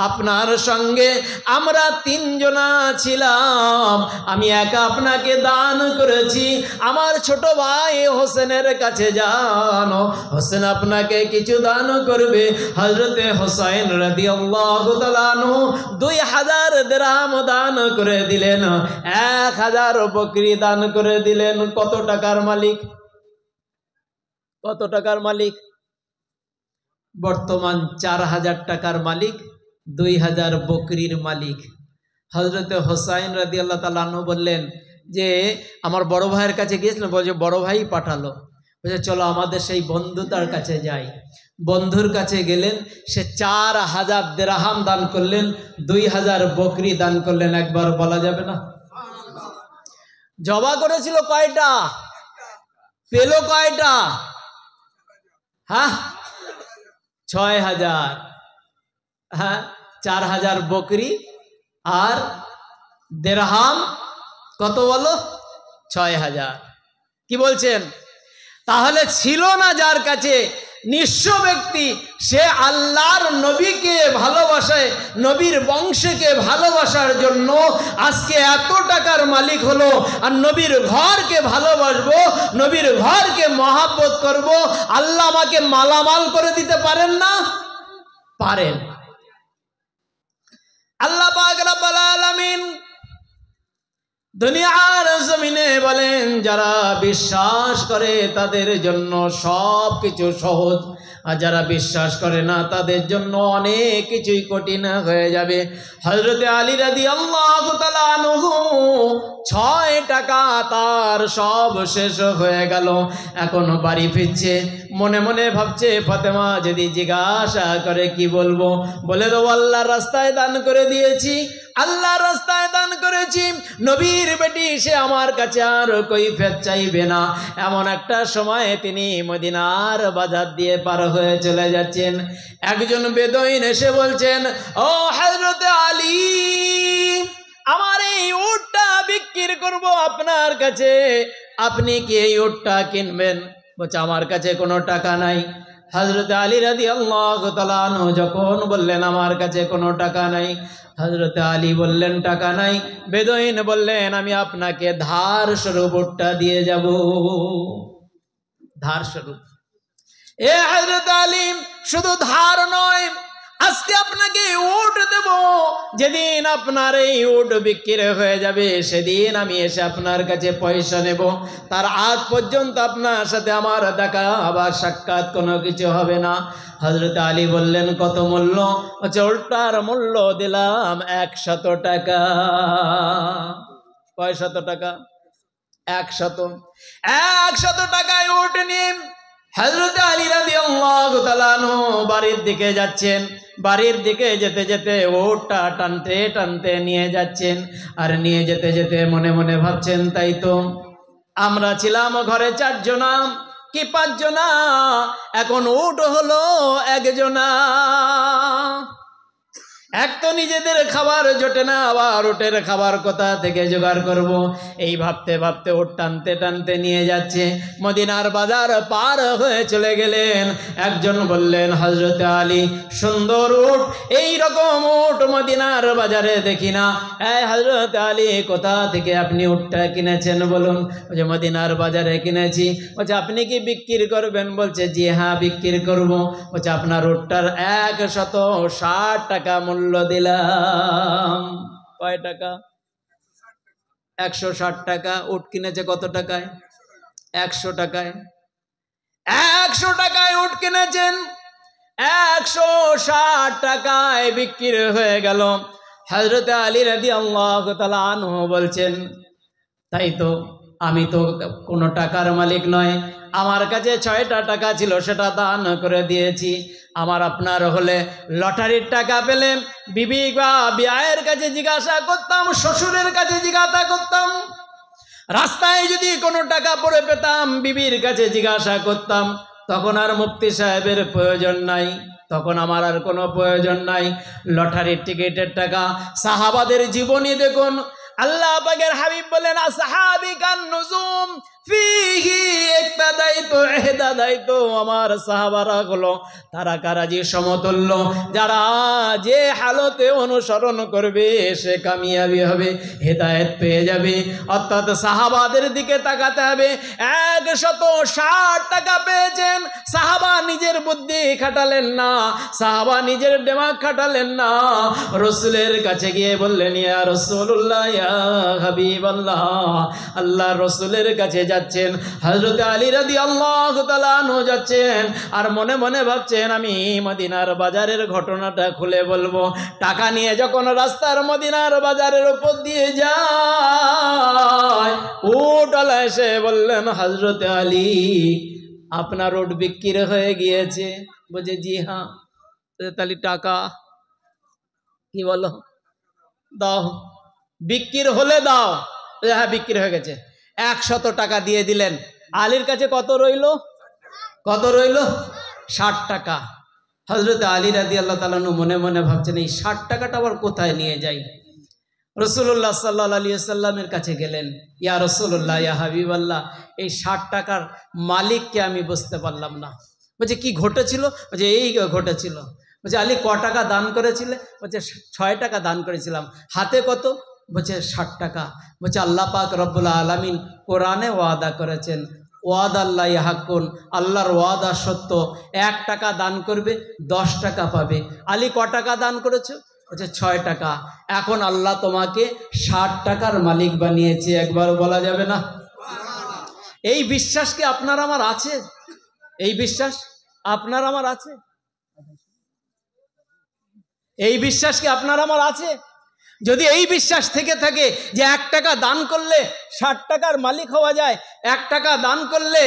আপনার সঙ্গে আমরা 3 জনা ছিলাম, আমি একা আপনাকে দান করেছি। আমার ছোট ভাই হোসেনের কাছে যান, হোসেন আপনাকে কিছু দান করবে। হযরতে হোসেন রাদিয়াল্লাহু তাআলা আনহু 2000 দিরহাম দান করে দিলেন, 1000 বকরি দান করে দিলেন। কত টাকার মালিক? কত টাকার মালিক? বর্তমান 4000 টাকার মালিক, 2000 বকরির মালিক। হযরতে হোসাইন রাদিয়াল্লাহু তাআলা আনহু বললেন যে আমার বড় ভাইয়ের কাছে গিয়েছিলাম, বলছে বড় ভাই পাঠালো। বলছে চলো আমাদের সেই বন্ধু তার কাছে যাই। বন্ধুর কাছে গেলেন, সে 4000 দিরহাম দান করলেন, 2000 বকরি দান করলেন। একবার বলা যাবে না? জবা করেছিল কয়টা? পেল কয়টা? হ্যাঁ, 6000। হ্যাঁ, 4000 বকরি আর দিরহাম কত বলো? 6000। কি বলছেন? তাহলে ছিল না যার কাছে, নিঃস্ব ব্যক্তি, সে আল্লাহর নবীকে ভালোবাসে, নবীর বংশকে ভালোবাসার জন্য আজকে এত টাকার মালিক হলো। আর নবীর ঘরকে ভালোবাসবো, নবীর ঘরকে মহাব্বত করব। আল্লাহ আমাকে মালামাল করে দিতে পারেন না? পারেন। আল্লাহ পাক রব্বুল আলামিন দুনিয়ার জমিনে বলেন যারা বিশ্বাস করে তাদের জন্য সব কিছু সহজ, আর যারা বিশ্বাস করে না তাদের জন্য অনেক কিছুই কঠিন হয়ে যাবে। হযরতে আলী রাদিয়াল্লাহু তাআলা আনহু 6 টাকা তার সব শেষ হয়ে গেল, এখনো বাড়ি ফিরছে, মনে মনে ভাবছে ফাতেমা যদি জিজ্ঞাসা করে কি বলবো, বলে দেবো আল্লাহর রাস্তায় দান করে দিয়েছি, আল্লাহর রাস্তায় দান করেছি, নবীর বেটি সে আমার কাছে আর কৈফিয়ত চাইবে না। এমন একটা সময় তিনি মদিনার বাজার দিয়ে পার হয়ে চলে যাচ্ছেন। একজন বেদুইন এসে বলছেন, ও হযরতে আলী, আমার এই উটটা বিক্রি করব আপনার কাছে, আপনি কি এই উটটা কিনবেন? বলছে আমার কাছে কোনো টাকা নাই। হযরতে আলী রাদিয়াল্লাহু তাআলা আনহু যখন বললেন আমার কাছে কোনো টাকা নাই, হযরতে আলী বললেন টাকা নাই। বেদুইন বললেন আমি আপনাকে ধার স্বরূপ উটটা দিয়ে যাব, ধার স্বরূপ। এ হযরতে আলী, শুধু ধার নয়, আজকে আপনাকে উট দেব, যেদিন আপনার এই উট বিক্রি হয়ে যাবে সেদিন আমি এসে আপনার কাছে পয়সা নেব, তার আগ পর্যন্ত আপনার সাথে আমার দেখা আবার সাক্ষাৎ কোনো কিছু হবে না। হযরত আলী বললেন কত মূল্য? উটটার মূল্য দিলাম 100 টাকা। কয় শত টাকা? 100 টাকায় উট নিন। হযরত আলী রাদিয়াল্লাহু তাআলা আনহু বাড়ির দিকে যাচ্ছেন, বাড়ির দিকে যেতে যেতে উটটা টানতে টানতে নিয়ে যাচ্ছেন, আর নিয়ে যেতে যেতে মনে মনে ভাবছেন তাই তো আমরা ছিলাম ঘরে 4 জনা কি 5 জনা, এখন উট হলো 1 জনা। এক তো নিজেদের খাবার জোটে না, আবার উটের খাবার কোথা থেকে জোগাড় করব, এই ভাবতে ভাবতে উট টানতে টানতে নিয়ে যাচ্ছে। মদিনার বাজার পার হয়ে চলে গেলেন। একজন বললেন হযরতে আলী, সুন্দর উট, এই রকম উট মদিনার বাজারে দেখি না। এই হযরতে আলী, কোথা থেকে আপনি উটটা কিনেছেন বলুন? বলছে মদিনার বাজারে কিনেছি। বলছে আপনি কি বিক্রি করবেন? বলছে জি হ্যাঁ বিক্রি করব। বলছে আপনার উটটার 160 টাকা মূল্য দিলাম। কয় টাকা? 160 টাকা। উট কিনেছে কত টাকায়? 100 টাকায়। 100 টাকায় উট কিনেছেন, 160 টাকায় বিক্রি হয়ে গেল। হযরত আলী রাদিয়াল্লাহু তাআলা আনহু বলছেন তাই তো, আমি তো কোনো টাকার মালিক নয়, আমার কাছে 6টা টাকা ছিল সেটা দান করে দিয়েছি। আমার আপনার হলে লটারির টাকা পেলে বিবি বা বিয়ের কাছে জিজ্ঞাসা করতাম, শ্বশুরের কাছে জিজ্ঞাসা করতাম, রাস্তায় যদি কোনো টাকা পড়ে পেতাম বিবির কাছে জিজ্ঞাসা করতাম, তখন আর মুফতি সাহেবের প্রয়োজন নাই, তখন আমার আর কোনো প্রয়োজন নাই। লটারির টিকিটের টাকা। সাহাবাদের জীবনী দেখুন, আল্লাহ পাকের হাবিব বলেন আসহাবি কান নুজুম ফিহি ইক্তাদাইতু ইহদাদাইতু, আমার সাহাবারা হলো তারা কারাজি সমতুল্য, যারা যে হালতে অনুসরণ করবে সে কামিয়াবি হবে, হেদায়েত পেয়ে যাবে। অর্থাৎ সাহাবাদের দিকে তাকাতে হবে। 160 টাকা পেয়েছেন, সাহাবা নিজের বুদ্ধি খাটালেন না, সাহাবা নিজের দিমাগ খাটালেন না, রাসূলের কাছে গিয়ে বললেন ইয়া রাসূলুল্লাহ ইয়া হাবিবাল্লাহ, আল্লাহর রাসূলের কাছে যাচ্ছেন। হযরত আলী রাদিয়াল্লাহু তাআলা আনহু যাচ্ছেন আর মনে মনে ভাবছেন আমি মদিনার বাজারের ঘটনাটা খুলে বলবো। টাকা নিয়ে যখন রাস্তার মদিনার বাজারের উপর দিয়ে যায়, উটওয়ালা এসে বললেন হযরত আলী আপনার উট বিক্রি হয়ে গিয়েছে। বলছে জি হ্যাঁ। তাহলে টাকা কি বলো, দাও। বিক্রি হলে দাও। হ্যাঁ বিক্রি হয়ে গেছে। 100 টাকা দিয়ে দিলেন। আলীর কাছে কত রইল? কত রইল? 60 টাকা। হযরত আলী রাদিয়াল্লাহু তাআলা মনে মনে ভাবছেন এই 60 টাকাটা আবার কোথায় নিয়ে যাই। রাসূলুল্লাহ সাল্লাল্লাহু আলাইহি ওয়াসাল্লামের কাছে গেলেন, ইয়া রাসূলুল্লাহ ইয়া হাবিবাল্লাহ, এই 60 টাকার মালিককে আমি বুঝতে পারলাম না। বলছে কি ঘটেছিল? বলছে এই ঘটেছিল। বলছে আলী ক টাকা দান করেছিলে? বলছে 6 টাকা দান করেছিলাম। হাতে কত? বলছে 60 টাকা। বলছে আল্লাহ পাক রব্বুল আলামিন কোরআনে ওয়াদা করেছেন, ওয়াদাল্লাহি হাক্কুন, আল্লাহর ওয়াদা সত্য, 1 টাকা দান করবে 10 টাকা পাবে। আলী ক টাকা দান করেছো? আচ্ছা 6 টাকা। এখন আল্লাহ তোমাকে 60 টাকার মালিক বানিয়েছে, একবার বলা যাবে না? এই বিশ্বাস কি আপনার আমার আছে? এই বিশ্বাস আপনার আমার আছে? এই বিশ্বাস কি আপনার আমার আছে? যদি এই বিশ্বাস থেকে থাকে যে 1 টাকা দান করলে 60 টাকার মালিক হওয়া যায়, 1 টাকা দান করলে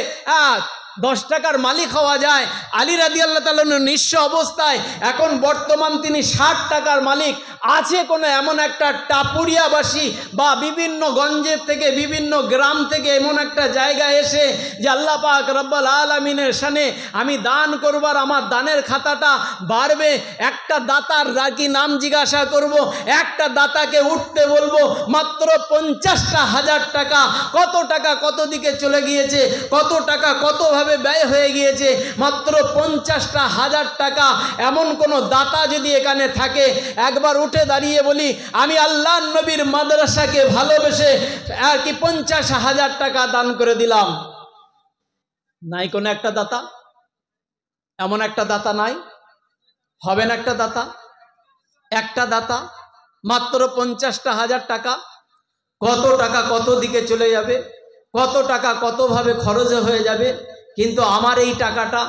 10 টাকার মালিক হওয়া যায়। আলী রাদিয়াল্লাহু তাআলা নিঃস্ব অবস্থায়, এখন বর্তমান তিনি 60 টাকার মালিক। আছে কোনো এমন একটা টাপুরিয়াবাসী বা বিভিন্ন গঞ্জের থেকে বিভিন্ন গ্রাম থেকে এমন একটা জায়গায় এসে যে আল্লাহ পাক রব্বুল আলামিনের শানে আমি দান করবার, আমার দানের খাতাটা বাড়বে, একটা দাতার রাকি নাম জিজ্ঞাসা করব, একটা দাতাকে উঠতে বলবো, মাত্র 50,000 টাকা। কত টাকা কত দিকে চলে গিয়েছে, কত টাকা কতভাবে ব্যয় হয়ে গিয়েছে, মাত্র 50,000 টাকা। এমন কোনো দাতা যদি এখানে থাকে, একবার উঠে দাঁড়িয়ে বলি আমি আল্লাহর নবীর মাদ্রাসাকে ভালোবেসে আর কি 50,000 টাকা দান করে দিলাম। নাই কোনো একটা দাতা? এমন একটা দাতা নাই? হবে না একটা দাতা? একটা দাতা মাত্র 50,000 টাকা। কত টাকা কত দিকে চলে যাবে, কত টাকা কতভাবে খরচ হয়ে যাবে। কিন্তু আমার এই টাকাটা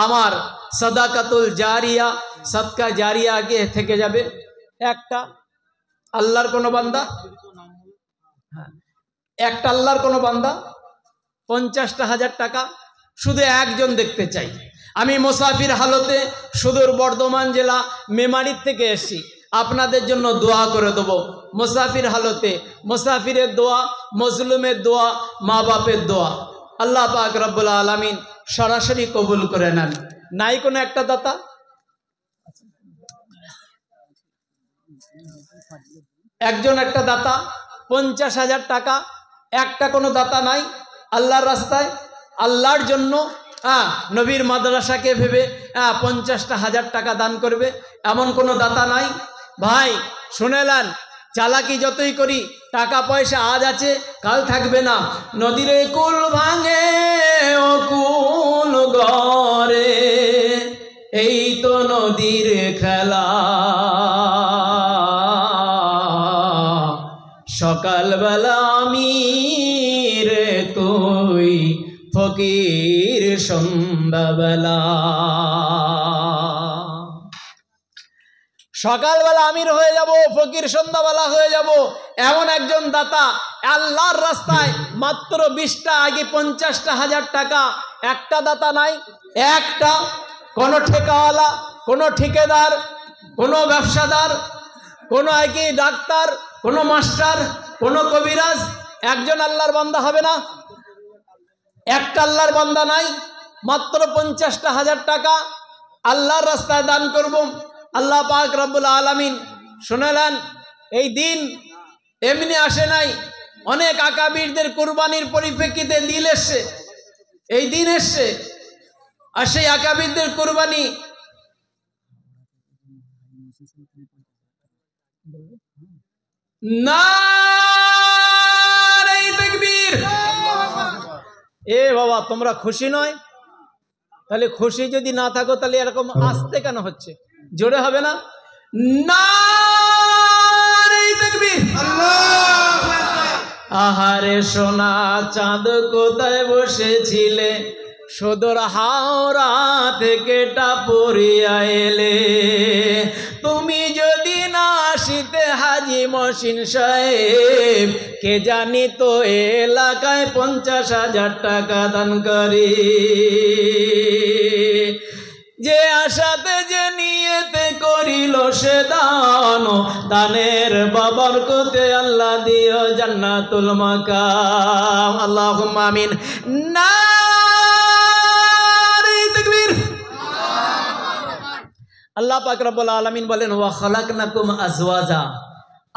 আমার সাদাকাতুল জারিয়া, সদকা জারিয়া আগে থেকে যাবে। একটা আল্লাহর কোনো বান্দা, একটা আল্লাহর কোনো বান্দা 50,000 টাকা। শুধু একজন দেখতে চাই। আমি মুসাফির হালতে সুদূর বর্ধমান জেলা মেমারির থেকে এসেছি, আপনাদের জন্য দোয়া করে দেবো। মুসাফির হালতে, মুসাফিরের দোয়া, মজলুমের দোয়া, মা বাপের দোয়া আল্লাহ পাক রব্বুল আলামিন সরাসরি কবুল করে নেন। নাই কোনো একটা দাতা? একজন একটা দাতা 50,000 টাকা। একটা কোনো দাতা নাই আল্লাহর রাস্তায়, আল্লাহর জন্য নবীর মাদ্রাসাকে ভেবে 50,000 টাকা দান করবে, এমন কোনো দাতা নাই। ভাই শুনেলেন, চালাকি যতই করি টাকা পয়সা আজ আছে কাল থাকবে না। নদীর কুল ভাঙে ও কুল গড়ে, এই তো নদীর খেলা। সকালবেলা আমি রে তুই ফকির সন্ধ্যাবেলা। সকালবেলা আমির হয়ে যাব, ফকির সন্ধ্যাবেলা হয়ে যাব। এমন একজন দাতা আল্লাহর রাস্তায় মাত্র 20টা আগে 50,000 টাকা। একটা দাতা নাই? একটা কোনো ঠেকাওয়ালা, কোনো ঠিকাদার, কোনো ব্যবসাদার, কোনো আগে ডাক্তার, কোনো মাস্টার, কোনো কবিরাজ, একজন আল্লাহর বান্দা হবে না? একটা আল্লাহর বান্দা নাই। মাত্র 50,000 টাকা আল্লাহর রাস্তায় দান করব। আল্লাহ পাক রব্বুল আলামিন শুনালেন, এই দিন এমনি আসে নাই, অনেক আকাবিরদের কুরবানির পরিপ্রেক্ষিতে দিন এসছে, এই দিন এসছে। আর সেই আকাবিরদের কুরবানি নারে তাকবীর। এ বাবা তোমরা খুশি নয়? তাহলে খুশি যদি না থাকো তাহলে এরকম আসতে কেন হচ্ছে? জোরে হবে না? নারে তাকবীর। আহারে সোনা চাঁদ কোথায় বসেছিলে, সদর হাওড়া থেকে টাপুরিয়া এলে। তুমি যদি না আসিতে হাজি মহসিন সাহেব, কে জানি তো এলাকায় 50,000 টাকা দান করি। যে আশাতে যে নিয়েতে করিল সে দান, দানের বাবরকতে আল্লাহ দিও জান্নাতুল মাকাম। আল্লাহুম্মা আমিন। নারে তাকবীর। আল্লাহ পাক রব্বুল আলামিন বলেন, ওয়া খালাকনাকুম আজওয়াজা,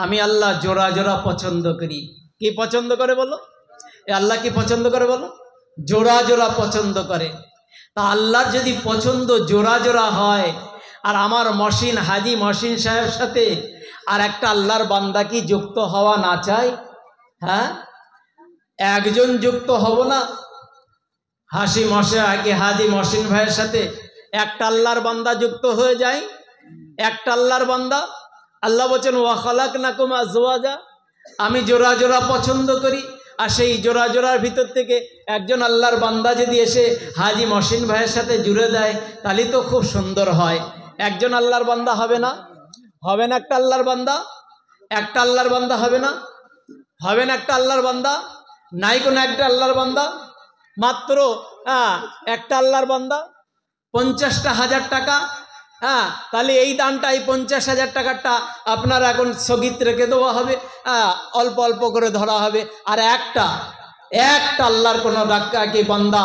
আমি আল্লাহ জোড়া জোড়া পছন্দ করি। কি পছন্দ করে বলো? এ আল্লাহ কি পছন্দ করে বলো? জোড়া জোড়া পছন্দ করে। তা আল্লাহর যদি পছন্দ জোড়া জোড়া হয়, আর আমার মহসিন হাজি মহসিন সাহেবের সাথে আর একটা আল্লাহর বান্দা কি যুক্ত হওয়া না চাই? হ্যাঁ, একজন যুক্ত হব না? হাজি মহসিন ভাইয়ের সাথে একটা আল্লাহর বান্দা যুক্ত হয়ে যায়, একটা আল্লাহর বান্দা। আল্লাহ বলছেন ওয়া খালাকনাকুম আজওয়াজা, আমি জোড়া জোড়া পছন্দ করি। আর সেই জোড়া জোড়ার ভিতর থেকে একজন আল্লাহর বান্দা যদি এসে হাজি মহসিন ভাইয়ের সাথে জুড়ে দেয় তাহলে তো খুব সুন্দর হয়। একজন আল্লাহর বান্দা হবে না? হবে না একটা আল্লাহর বান্দা? একটা আল্লাহর বান্দা হবে না? হবে না একটা আল্লাহর বান্দা? নাই কোনো একটা আল্লাহর বান্দা? মাত্র একটা আল্লাহর বান্দা 50,000 টাকা। তাহলে এই দানটা, এই 50,000 টাকাটা আপনার এখন স্থগিত রেখে দেওয়া হবে, অল্প অল্প করে ধরা হবে। আর একটা আল্লাহর কোনো ডাক্তারকে বান্দা,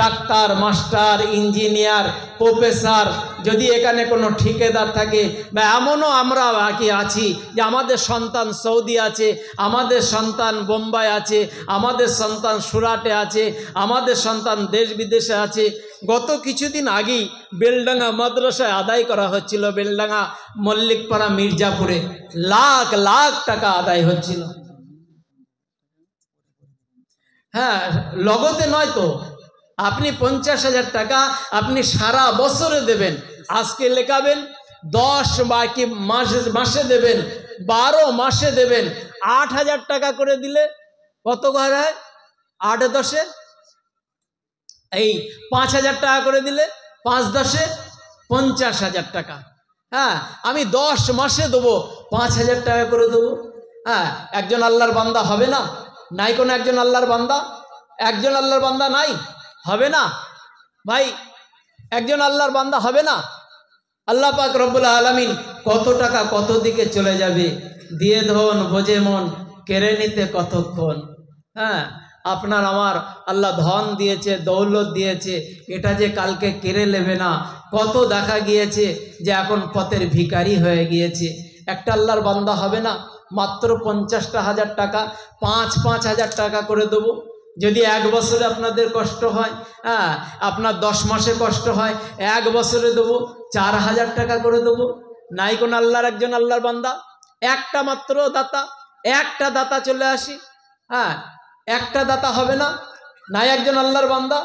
ডাক্তার, মাস্টার, ইঞ্জিনিয়ার, প্রফেসর, যদি এখানে কোনো ঠিকাদার থাকে বা এমনও আমরা বাকি আছি যে আমাদের সন্তান সৌদি আছে, আমাদের সন্তান বোম্বাই আছে, আমাদের সন্তান সুরাটে আছে, আমাদের সন্তান দেশ বিদেশে আছে। গত কিছুদিন আগেই বেলডাঙ্গা মাদ্রাসায় আদায় করা হচ্ছিল, বেলডাঙ্গা মল্লিকপাড়া মির্জাপুরে লাখ লাখ টাকা আদায় হচ্ছিল। লগতে নয় তো, আপনি 50,000 টাকা আপনি সারা বছরে দেবেন। আজকে লেখাবেন 10 বাকি মাসে দেবেন, 12 মাসে দেবেন। 8,000 টাকা করে দিলে কত ঘর হয়? 8 10 এই 5,000 টাকা করে দিলে 5 10 50,000 টাকা। আমি 10 মাসে দেবো, 5,000 টাকা করে দেবো। একজন আল্লাহর বান্দা হবে না? নাই কোনো একজন আল্লাহর বান্দা? একজন আল্লাহর বান্দা নাই? হবে না ভাই? একজন আল্লাহর বান্দা হবে না? আল্লাহ পাক রব্বুল আলামিন কত টাকা কত দিকে চলে যাবে, দিয়ে ধন বোঝে মন, কেড়ে নিতে কতক্ষণ। আপনার আমার আল্লাহ ধন দিয়েছে, দৌলত দিয়েছে, এটা যে কালকে কেড়ে নেবে না। কত দেখা গিয়েছে যে এখন পথের ভিখারি হয়ে গিয়েছে। একটা আল্লাহর বান্দা হবে না? মাত্র 50,000 টাকা, 5,000 টাকা করে দেবো। যদি 1 বছরে আপনাদের কষ্ট হয়, আপনার 10 মাসে কষ্ট হয়, 1 বছরে দেবো 4,000 টাকা করে দেবো। নাই কোন আল্লাহর একজন আল্লাহর বান্দা? একটা মাত্র দাতা, একটা দাতা চলে আসি। একটা দাতা হবে না? নাই একজন আল্লাহর বান্দা?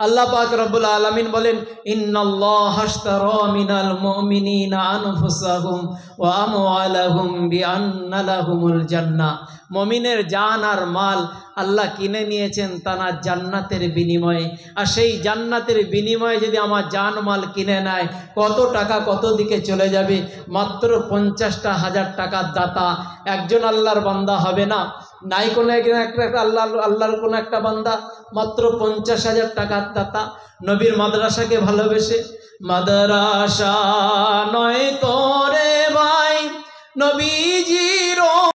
আল্লাহ পাক রব্বুল আলামিন বলেন ইন্নাল্লাহা আশতারা মিনাল মুমিনিনা আনফুসাহুম ওয়া আমওয়ালাহুম বিআন্না লাহুমুল জান্নাহ। মুমিনের জান আর মাল আল্লাহ কিনে নিয়েছেন তার জান্নাতের বিনিময়ে। আর সেই জান্নাতের বিনিময়ে যদি আমার জান মাল কিনে নেয়, কত টাকা কত দিকে চলে যাবে। মাত্র 50,000 টাকার দাতা একজন আল্লাহর বান্দা হবে না? নাই কোনো একটা আল্লাহর কোনো একটা বান্দা মাত্র 50,000 টাকার দাতা। নবীর মাদ্রাসাকে ভালোবেসে, মাদ্রাসা নয় তোরে ভাই নবীজির